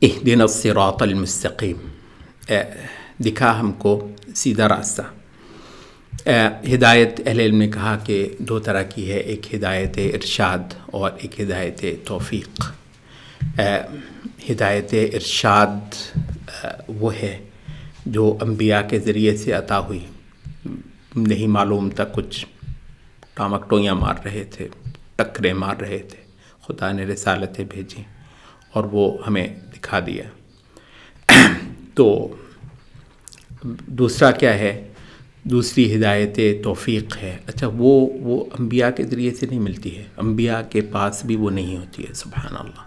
اہدنا الصراط المستقیم، دکھا ہم کو سیدھا راستہ۔ ہدایت اہل علم نے کہا کہ دو طرح کی ہے، ایک ہدایت ارشاد اور ایک ہدایت توفیق۔ ہدایت ارشاد وہ ہے جو انبیاء کے ذریعے سے عطا ہوئی، نہیں معلوم تھا، کچھ ٹامکٹویاں مار رہے تھے، ٹکرے مار رہے تھے، خدا نے رسالتیں بھیجیں اور وہ ہمیں دکھا دیا۔ تو دوسرا کیا ہے؟ دوسری ہدایت توفیق ہے۔ اچھا وہ انبیاء کے ذریعے سے نہیں ملتی ہے، انبیاء کے پاس بھی وہ نہیں ہوتی ہے، سبحان اللہ۔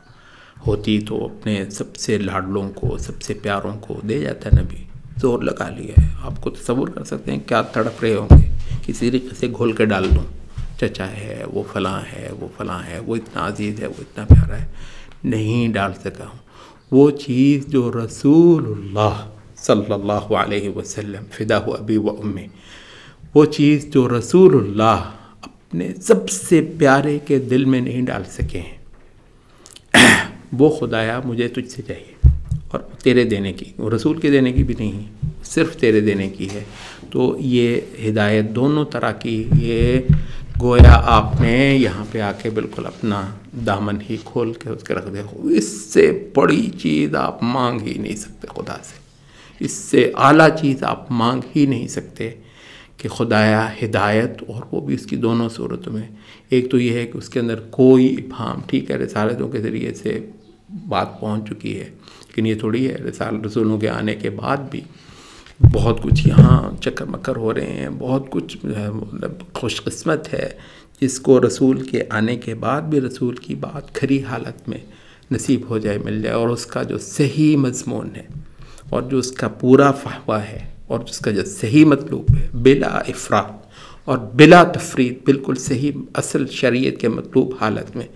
ہوتی تو اپنے سب سے لاڈلوں کو، سب سے پیاروں کو دے جاتا ہے نبی، زور لگا لیا ہے۔ آپ کو تصور کر سکتے ہیں کیا تڑپ رہے ہوں گے، کسی طریقے سے گھول کے ڈال دوں، چچا ہے، وہ فلاں ہے، وہ فلاں ہے، وہ اتنا عزیز ہے، وہ اتنا پیارا ہے، نہیں ڈال سکا ہوں۔ وہ چیز جو رسول اللہ صلی اللہ علیہ وسلم فداہ ابی و امی، وہ چیز جو رسول اللہ اپنے سب سے پیارے کے دل میں نہیں ڈال سکے ہیں، وہ خدایا مجھے تجھ سے چاہیے، اور تیرے دینے کی، وہ رسول کے دینے کی بھی نہیں، صرف تیرے دینے کی ہے۔ تو یہ ہدایت دونوں طرح کی، یہ گویا آپ نے یہاں پہ آ کے بالکل اپنا دامن ہی کھول کے اس کے رکھ دے۔ اس سے بڑی چیز آپ مانگ ہی نہیں سکتے خدا سے، اس سے اعلیٰ چیز آپ مانگ ہی نہیں سکتے کہ خدایا ہدایت، اور وہ بھی اس کی دونوں صورتوں میں۔ ایک تو یہ ہے کہ اس کے اندر کوئی ابہام، ٹھیک ہے رسالتوں کے ذریعے سے بات پہنچ چکی ہے، لیکن یہ تھوڑی ہے رسولوں کے آنے کے بعد بھی بہت کچھ یہاں چکر مکر ہو رہے ہیں، بہت کچھ خوش قسمت ہے جس کو رسول کے آنے کے بعد بھی رسول کی بات کھری حالت میں نصیب ہو جائے، مل جائے، اور اس کا جو صحیح مضمون ہے، اور جو اس کا پورا فہوہ ہے، اور جس کا جو صحیح مطلوب ہے، بلا افراط اور بلا تفریط، بالکل صحیح اصل شریعت کے مطلوب حالت میں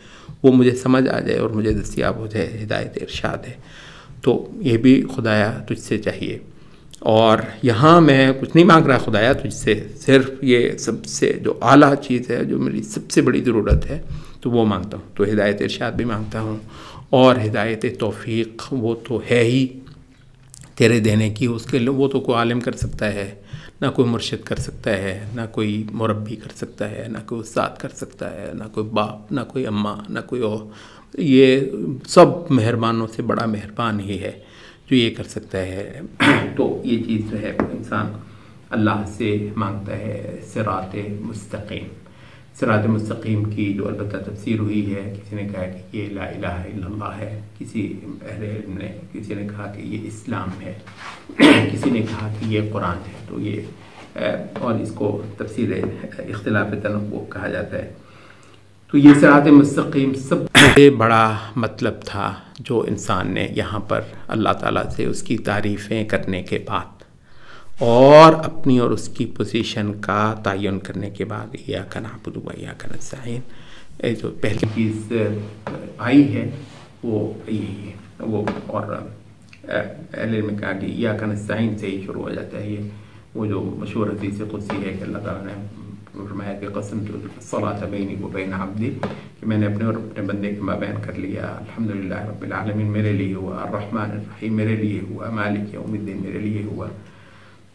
وہ مجھے سمجھ آ جائے اور مجھے دستیاب ہو جائے، ہدایت ارشاد ہے۔ تو یہ بھی خدایا تجھ سے چاہیے، اور یہاں میں کچھ نہیں مانگ رہا خدایا تجھ سے، صرف یہ سب سے جو اعلیٰ چیز ہے، جو میری سب سے بڑی ضرورت ہے، تو وہ مانگتا ہوں۔ تو ہدایت ارشاد بھی مانگتا ہوں، اور ہدایت توفیق وہ تو ہے ہی تیرے دینے کی، اس کے لیے وہ تو کوئی عالم کر سکتا ہے، نہ کوئی مرشد کر سکتا ہے، نہ کوئی مربی کر سکتا ہے، نہ کوئی استاد کر سکتا ہے، نہ کوئی باپ، نہ کوئی اماں، نہ کوئی یہ سب مہربانوں سے بڑا مہربان ہی ہے جو یہ کر سکتا ہے۔ تو یہ چیز جو ہے انسان اللہ سے مانگتا ہے، صراط مستقیم۔ صراط مستقیم کی جو البتہ تفسیر ہوئی ہے، کسی نے کہا کہ یہ لا الہ الا اللہ ہے، کسی اہل علم نے، کسی نے کہا کہ یہ اسلام ہے، کسی نے کہا کہ یہ قرآن ہے۔ تو یہ اور اس کو تفسیر اختلاف تنوع کہا جاتا ہے۔ تو یہ صراط مستقیم سب سے بڑا مطلب تھا جو انسان نے یہاں پر اللہ تعالیٰ سے اس کی تعریفیں کرنے کے بعد اور اپنی اور اس کی پوزیشن کا تعین کرنے کے بعد ایاک نعبد و ایاک نستعین، جو پہلی چیز آئی ہے وہ یہی ہے۔ وہ اور اہل علم نے کہا کہ ایاک نستعین سے ہی شروع ہو جاتا ہے۔ یہ وہ جو مشہور حدیث قدسی ہے کہ اللہ تعالیٰ نے فرمایا کہ قسمت الصلاۃ بینی و بین عبدی، کہ میں نے اپنے اور اپنے بندے کے مابین کر لیا، الحمدللہ رب العالمین میرے لیے ہوا، الرحمن الرحیم میرے لیے ہوا، مالک یوم الدین میرے لیے ہوا۔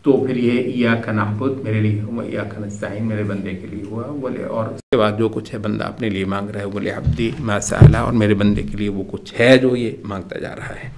تو پھر یہ ایاک نعبد میرے لیے ہوا، ایاک نستعین میرے بندے کے لیے ہوا، بولے اور اس کے بعد جو کچھ ہے بندہ اپنے لیے مانگ رہا ہے، بولے عبدی ما سأل، اور میرے بندے کے لیے وہ کچھ ہے جو یہ مانگتا جا رہا ہے۔